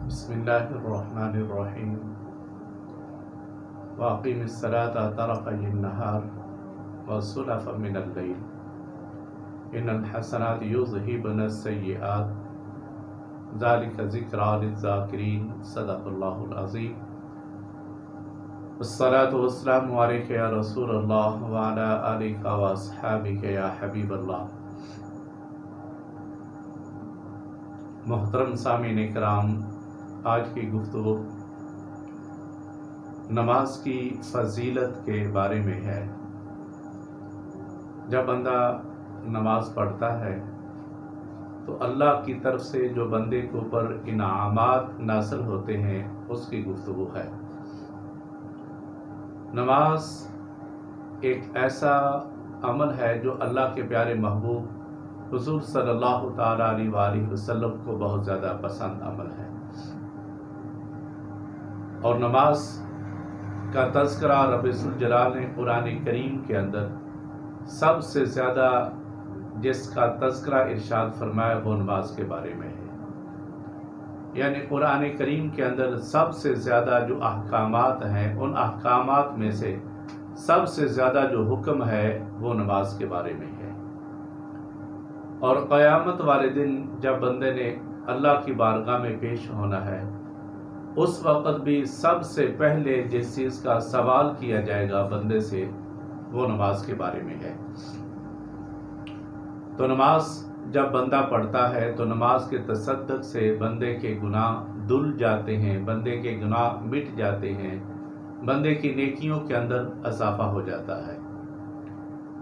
بسم اللہ الرحمن الرحیم واقم الصلاة طرفی النہار وزلفا من اللیل ان الحسنات یذہبن السیئات ذلک ذکریٰ للذاکرین صدق اللہ العظیم الصلاة والسلام علیک یا رسول اللہ وعلی آلک واصحابک یا حبیب اللہ۔ محترم سامعین کرام، آج کی گفتگو نماز کی فضیلت کے بارے میں ہے۔ جب بندہ نماز پڑھتا ہے تو اللہ کی طرف سے جو بندے کے اوپر انعامات نازل ہوتے ہیں اس کی گفتگو ہے۔ نماز ایک ایسا عمل ہے جو اللہ کے پیارے محبوب حضور صلی اللہ تعالیٰ علیہ وآلہ وسلم کو بہت زیادہ پسند عمل ہے، اور نماز کا تذکرہ رب ذوالجلال نے قرآن کریم کے اندر سب سے زیادہ جس کا تذکرہ ارشاد فرمایا وہ نماز کے بارے میں ہے۔ یعنی قرآن کریم کے اندر سب سے زیادہ جو احکامات ہیں ان احکامات میں سے سب سے زیادہ جو حکم ہے وہ نماز کے بارے میں ہے۔ اور قیامت والے دن جب بندے نے اللہ کی بارگاہ میں پیش ہونا ہے، اس وقت بھی سب سے پہلے جس چیز کا سوال کیا جائے گا بندے سے وہ نماز کے بارے میں ہے۔ تو نماز جب بندہ پڑھتا ہے تو نماز کے تصدق سے بندے کے گناہ دھل جاتے ہیں، بندے کے گناہ مٹ جاتے ہیں، بندے کی نیکیوں کے اندر اضافہ ہو جاتا ہے۔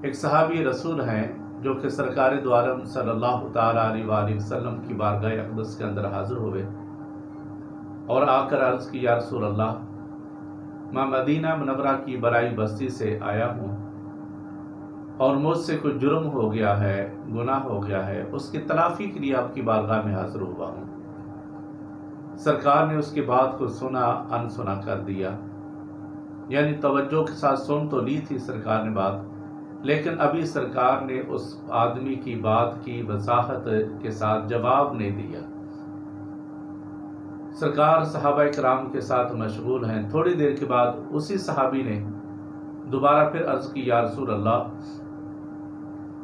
ایک صحابی رسول ہیں جو کہ سرکار دو عالم صلی اللہ تعالیٰ علیہ وآلہ وسلم کی بارگاہ اقدس کے اندر حاضر ہوئے اور آ کر عرض کی، یا رسول اللہ، میں مدینہ منورہ کی برائی بستی سے آیا ہوں اور مجھ سے کوئی جرم ہو گیا ہے، گناہ ہو گیا ہے، اس کی تلافی کے لیے آپ کی بارگاہ میں حاضر ہوا ہوں۔ سرکار نے اس کی بات کو سنا، انسنا کر دیا، یعنی توجہ کے ساتھ سن تو لی تھی سرکار نے بات، لیکن ابھی سرکار نے اس آدمی کی بات کی وضاحت کے ساتھ جواب نہیں دیا۔ سرکار صحابہ کرام کے ساتھ مشغول ہیں۔ تھوڑی دیر کے بعد اسی صحابی نے دوبارہ پھر عرض کی، یا رسول اللہ،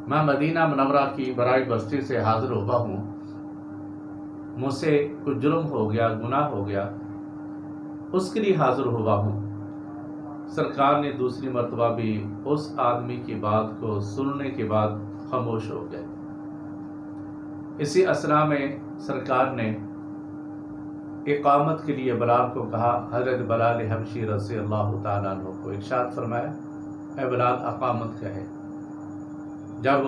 میں مدینہ منورہ کی برائی بستی سے حاضر ہوا ہوں، مجھ سے کچھ جرم ہو گیا، گناہ ہو گیا، اس کے لیے حاضر ہوا ہوں۔ سرکار نے دوسری مرتبہ بھی اس آدمی کی بات کو سننے کے بعد خاموش ہو گئے۔ اسی اثنا میں سرکار نے اقامت کے لیے بلال کو کہا۔ حضرت بلال حبشی رضی اللہ تعالیٰ عنہ کو ارشاد فرمایا، اے بلال، اقامت کہے۔ جب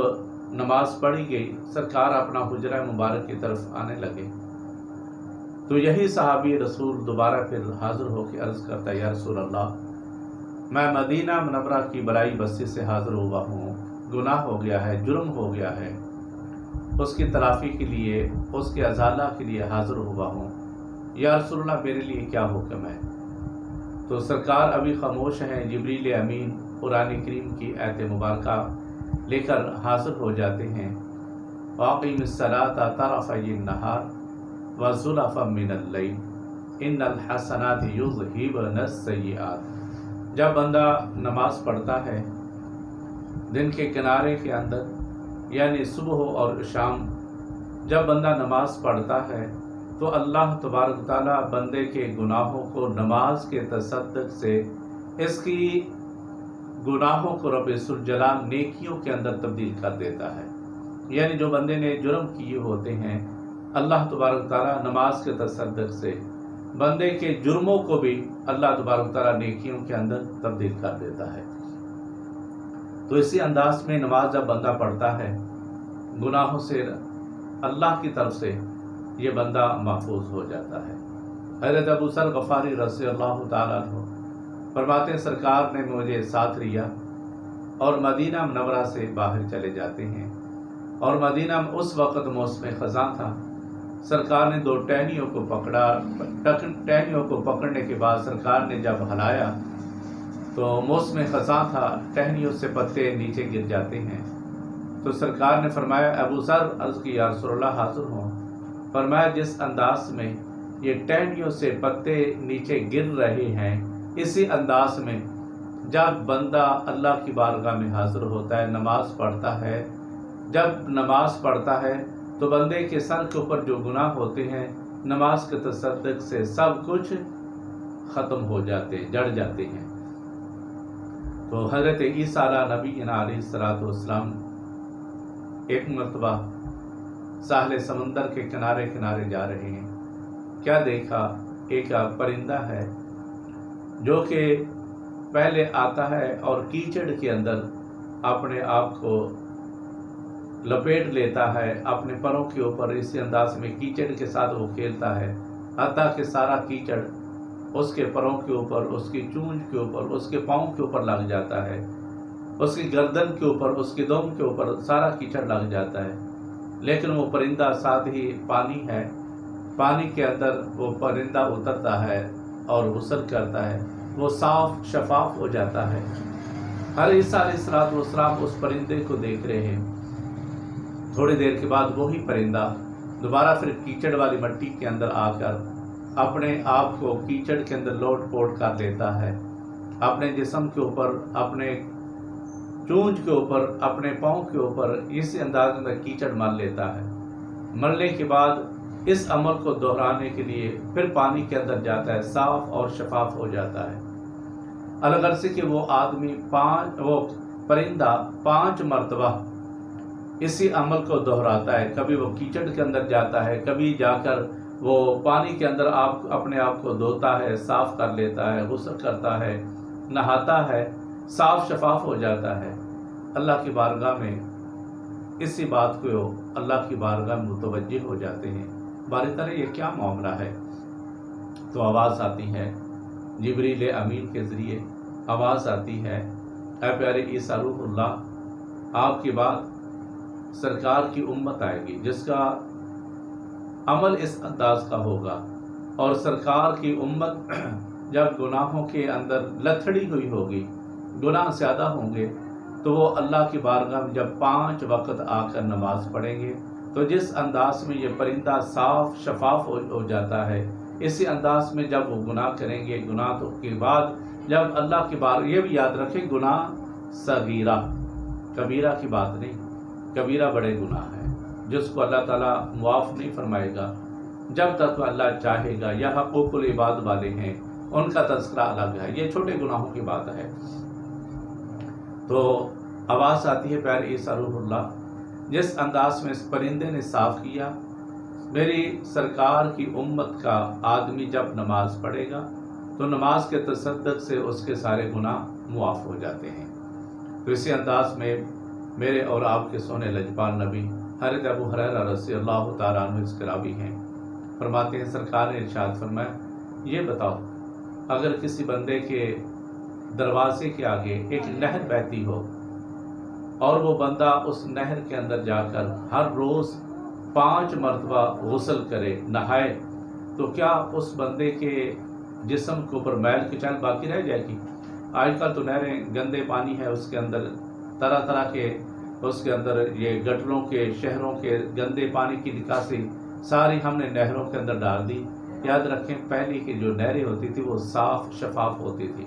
نماز پڑھی گئی، سرکار اپنا حجرہ مبارک کی طرف آنے لگے تو یہی صحابی رسول دوبارہ پھر حاضر ہو کے عرض کرتا ہے، یا رسول اللہ، میں مدینہ منورہ کی برائی بستی سے حاضر ہوا ہوں، گناہ ہو گیا ہے، جرم ہو گیا ہے، اس کی تلافی کے لیے، اس کے ازالہ کے لیے حاضر ہوا ہوں، یا رسول اللہ میرے لیے کیا حکم ہے؟ تو سرکار ابھی خاموش ہیں۔ جبریل امین قرآن کریم کی آیت مبارکہ لے کر حاضر ہو جاتے ہیں، واقم الصلاة طرفی النہار وزلفا من اللیل ان الحسنات یذہبن السیئات۔ جب بندہ نماز پڑھتا ہے دن کے کنارے کے اندر، یعنی صبح اور شام، جب بندہ نماز پڑھتا ہے تو اللہ تبارک تعالیٰ بندے کے گناہوں کو نماز کے تصدق سے اس کی گناہوں کو رب ذوالجلال نیکیوں کے اندر تبدیل کر دیتا ہے۔ یعنی جو بندے نے جرم کیے ہوتے ہیں، اللہ تبارک تعالیٰ نماز کے تصدق سے بندے کے جرموں کو بھی اللہ تبارک تعالیٰ نیکیوں کے اندر تبدیل کر دیتا ہے۔ تو اسی انداز میں نماز جب بندہ پڑھتا ہے، گناہوں سے اللہ کی طرف سے یہ بندہ محفوظ ہو جاتا ہے۔ حضرت ابو ذر غفاری رضی اللہ تعالیٰ عنہ فرماتے ہیں، سرکار نے مجھے ساتھ لیا اور مدینہ منورہ سے باہر چلے جاتے ہیں، اور مدینہ میں اس وقت موسم خزاں تھا۔ سرکار نے 2 ٹہنیوں کو پکڑا، ٹہنیوں کو پکڑنے کے بعد سرکار نے جب ہلایا تو موسم خزاں تھا، ٹہنیوں سے پتے نیچے گر جاتے ہیں۔ تو سرکار نے فرمایا، ابو ذر، عرض کی، یا رسول اللہ، حاضر ہوں۔ فرمایا، جس انداز میں یہ ٹہنیوں سے پتے نیچے گر رہے ہیں، اسی انداز میں جب بندہ اللہ کی بارگاہ میں حاضر ہوتا ہے، نماز پڑھتا ہے، جب نماز پڑھتا ہے تو بندے کے سر کے اوپر جو گناہ ہوتے ہیں نماز کے تصدق سے سب کچھ ختم ہو جاتے، جڑ جاتے ہیں۔ تو حضرت عیسیٰ نبی علیہ السلام ایک مرتبہ ساحل سمندر کے کنارے کنارے جا رہے ہیں، کیا دیکھا؟ ایک پرندہ ہے جو کہ پہلے آتا ہے اور کیچڑ کے اندر اپنے آپ کو لپیٹ لیتا ہے اپنے پروں کے اوپر، اسی انداز میں کیچڑ کے ساتھ وہ کھیلتا ہے، حتیٰ کہ سارا کیچڑ اس کے پروں کے اوپر، اس کی چونچ کے اوپر، اس کے پاؤں کے اوپر لگ جاتا ہے، اس کی گردن کے اوپر، اس کے دم کے اوپر سارا کیچڑ لگ جاتا ہے۔ لیکن وہ پرندہ ساتھ ہی پانی ہے، پانی کے اندر وہ پرندہ اترتا ہے اور غسل کرتا ہے، وہ صاف شفاف ہو جاتا ہے۔ ہر عیسیٰ علیہ السلام اس پرندے کو دیکھ رہے ہیں۔ تھوڑی دیر کے بعد وہی پرندہ دوبارہ پھر کیچڑ والی مٹی کے اندر آ کر اپنے آپ کو کیچڑ کے اندر لوٹ پوٹ کر لیتا ہے، اپنے جسم کے اوپر، اپنے چونچ کے اوپر، اپنے پاؤں کے اوپر اسی انداز میں کیچڑ مل لیتا ہے۔ مرنے کے بعد اس عمل کو دہرانے کے لیے پھر پانی کے اندر جاتا ہے، صاف اور شفاف ہو جاتا ہے۔ الغرض کہ وہ پرندہ 5 مرتبہ اسی عمل کو دہراتا ہے، کبھی وہ کیچڑ کے اندر جاتا ہے، کبھی جا کر وہ پانی کے اندر اپنے آپ کو دھوتا ہے، صاف کر لیتا ہے، غسل کرتا ہے، نہاتا ہے، صاف شفاف ہو جاتا ہے۔ اللہ کی بارگاہ میں اسی بات کو اللہ کی بارگاہ میں متوجہ ہو جاتے ہیں، باری طرح یہ کیا معاملہ ہے؟ تو آواز آتی ہے جبریل امین کے ذریعے، آواز آتی ہے، اے پیارے عیسیٰ روح اللہ، آپ کی بات سرکار کی امت آئے گی جس کا عمل اس انداز کا ہوگا، اور سرکار کی امت جب گناہوں کے اندر لتھڑی ہوئی ہوگی، گناہ زیادہ ہوں گے، تو وہ اللہ کی بارگاہ میں جب 5 وقت آ کر نماز پڑھیں گے تو جس انداز میں یہ پرندہ صاف شفاف ہو جاتا ہے، اسی انداز میں جب وہ گناہ کریں گے، گناہ کے بعد جب اللہ کی بارگاہ، یہ بھی یاد رکھیں گناہ صغیرہ، کبیرہ کی بات نہیں، کبیرہ بڑے گناہ ہیں جس کو اللہ تعالیٰ معاف نہیں فرمائے گا جب تک اللہ چاہے گا، یا حقوق العباد والے ہیں ان کا تذکرہ الگ ہے، یہ چھوٹے گناہوں کی بات ہے۔ تو آواز آتی ہے پیارے عیسیٰ روح اللہ، جس انداز میں اس پرندے نے صاف کیا، میری سرکار کی امت کا آدمی جب نماز پڑھے گا تو نماز کے تصدق سے اس کے سارے گناہ معاف ہو جاتے ہیں۔ تو اسی انداز میں میرے اور آپ کے سونے لجپال نبی حضرت ابو ہریرہ رضی اللہ تعالیٰ عنہ اس کے راوی ہیں، فرماتے ہیں سرکار نے ارشاد فرمایا، یہ بتاؤ اگر کسی بندے کے دروازے کے آگے ایک نہر بہتی ہو اور وہ بندہ اس نہر کے اندر جا کر ہر روز 5 مرتبہ غسل کرے، نہائے، تو کیا اس بندے کے جسم کے اوپر میل کچیل باقی رہ جائے گی؟ آج کل تو نہریں گندے پانی ہے، اس کے اندر طرح طرح کے، اس کے اندر یہ گٹروں کے، شہروں کے گندے پانی کی نکاسی ساری ہم نے نہروں کے اندر ڈال دی۔ یاد رکھیں پہلے کی جو نہریں ہوتی تھی وہ صاف شفاف ہوتی تھی،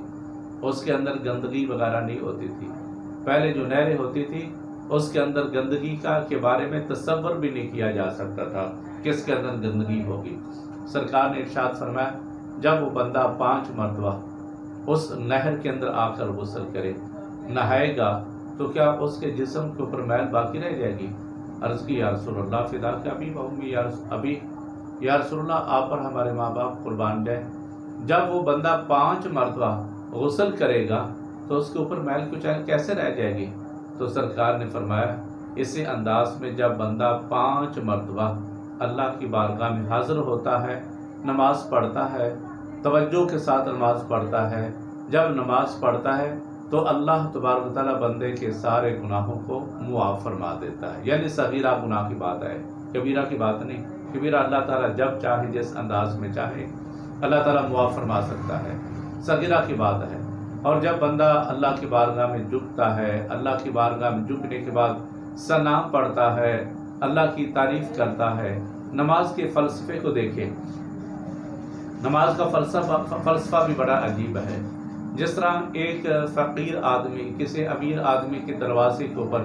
اس کے اندر گندگی وغیرہ نہیں ہوتی تھی۔ پہلے جو نہریں ہوتی تھی اس کے اندر گندگی کے بارے میں تصور بھی نہیں کیا جا سکتا تھا کہ اس کے اندر گندگی ہوگی۔ سرکار نے ارشاد فرمایا جب وہ بندہ 5 مرتبہ اس نہر کے اندر آ کر غسل کرے، نہائے گا، تو کیا اس کے جسم کے اوپر میل باقی رہ جائے گی؟ عرض کی یا رسول اللہ فدا کا ابھی بہمی یا رسول اللہ آپ پر ہمارے ماں باپ قربان جائیں، جب وہ بندہ 5 مرتبہ غسل کرے گا تو اس کے اوپر میل کچیل کیسے رہ جائے گی؟ تو سرکار نے فرمایا اسی انداز میں جب بندہ 5 مرتبہ اللہ کی بارگاہ میں حاضر ہوتا ہے، نماز پڑھتا ہے، توجہ کے ساتھ نماز پڑھتا ہے، جب نماز پڑھتا ہے تو اللہ تبارک و تعالیٰ بندے کے سارے گناہوں کو معاف فرما دیتا ہے۔ یعنی صغیرہ گناہ کی بات ہے، کبیرہ کی بات نہیں۔ کبیرہ اللہ تعالیٰ جب چاہے جس انداز میں چاہے اللہ تعالیٰ معاف فرما سکتا ہے، صغیرہ کی بات ہے۔ اور جب بندہ اللہ کی بارگاہ میں جھکتا ہے، اللہ کی بارگاہ میں جھکنے کے بعد ثنا پڑھتا ہے، اللہ کی تعریف کرتا ہے، نماز کے فلسفے کو دیکھیں، نماز کا فلسفہ بھی بڑا عجیب ہے۔ جس طرح ایک فقیر آدمی کسی امیر آدمی کے دروازے کے اوپر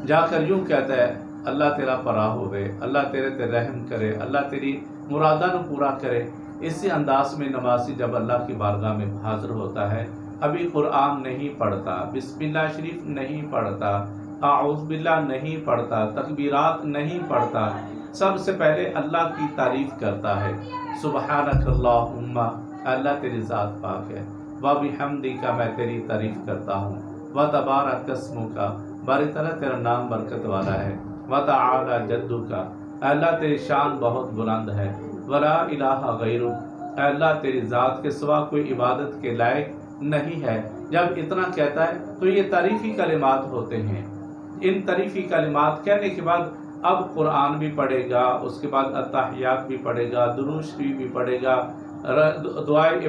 جا کر یوں کہتا ہے اللہ تیرا پناہ ہوئے، اللہ تیرے تے رحم کرے، اللہ تیری مرادہ نو پورا کرے، اسی انداز میں نمازی جب اللہ کی بارگاہ میں حاضر ہوتا ہے، ابھی قرآن نہیں پڑھتا، بسم اللہ شریف نہیں پڑھتا، اعوذ باللہ نہیں پڑھتا، تکبیرات نہیں پڑھتا، سب سے پہلے اللہ کی تعریف کرتا ہے، سبحانک اللہم، اللہ تیری ذات پاک ہے، وبحمدک، میں تیری تعریف کرتا ہوں، وتبارک اسمک، باری طرح تیرا نام برکت والا ہے، وتعالی جدک، اللہ تیری شان بہت بلند ہے، ولا الہ غیرک، اللہ تیری ذات کے سوا کوئی عبادت کے لائق نہیں ہے۔ جب اتنا کہتا ہے تو یہ تعریفی کلمات ہوتے ہیں۔ ان تعریفی کلمات کہنے کے بعد اب قرآن بھی پڑھے گا، اس کے بعد التحیات بھی پڑھے گا، درود شریف بھی پڑھے گا، دعائے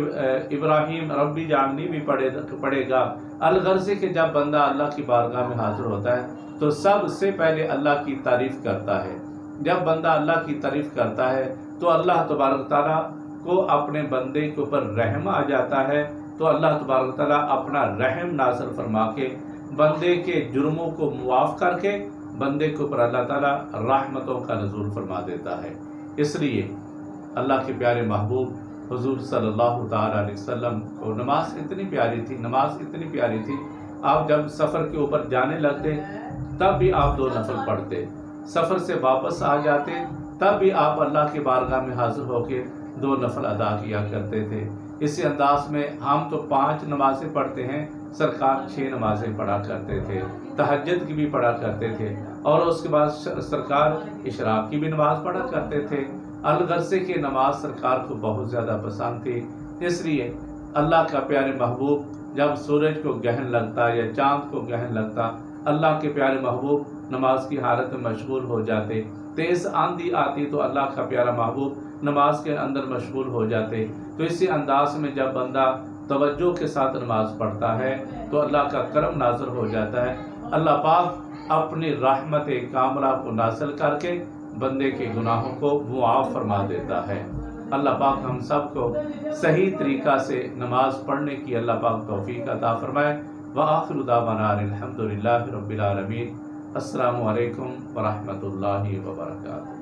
ابراہیم ربی جعلنی بھی پڑھے گا۔ الغرض کہ جب بندہ اللہ کی بارگاہ میں حاضر ہوتا ہے تو سب سے پہلے اللہ کی تعریف کرتا ہے۔ جب بندہ اللہ کی تعریف کرتا ہے تو اللہ تبارک تعالیٰ کو اپنے بندے کے اوپر رحم آ جاتا ہے، تو اللہ تبارک تعالیٰ اپنا رحم نازل فرما کے بندے کے جرموں کو معاف کر کے بندے کے اوپر اللہ تعالیٰ رحمتوں کا نزول فرما دیتا ہے۔ اس لیے اللہ کے پیارے محبوب حضور صلی اللہ تعالیٰ علیہ وسلم کو نماز اتنی پیاری تھی، آپ جب سفر کے اوپر جانے لگتے تب بھی آپ 2 نفل پڑھتے، سفر سے واپس آ جاتے تب بھی آپ اللہ کی بارگاہ میں حاضر ہو کے 2 نفل ادا کیا کرتے تھے۔ اسی انداز میں ہم تو 5 نمازیں پڑھتے ہیں، سرکار 6 نمازیں پڑھا کرتے تھے، تہجد کی بھی پڑھا کرتے تھے، اور اس کے بعد سرکار اشراق کی بھی نماز پڑھا کرتے تھے۔ الغرض کہ نماز سرکار کو بہت زیادہ پسند تھی، اس لیے اللہ کا پیارے محبوب جب سورج کو گہن لگتا یا چاند کو گہن لگتا، اللہ کے پیارے محبوب نماز کی حالت میں مشغول ہو جاتے، تیز آندھی آتی تو اللہ کا پیارا محبوب نماز کے اندر مشغول ہو جاتے۔ تو اسی انداز میں جب بندہ توجہ کے ساتھ نماز پڑھتا ہے تو اللہ کا کرم نازل ہو جاتا ہے، اللہ پاک اپنی رحمت کاملہ کو نازل کر کے بندے کے گناہوں کو معاف فرما دیتا ہے۔ اللہ پاک ہم سب کو صحیح طریقہ سے نماز پڑھنے کی اللہ پاک توفیق عطا فرمائے۔ وآخر دعوانا الحمدللہ رب العالمین۔ السلام علیکم ورحمۃ اللہ وبرکاتہ۔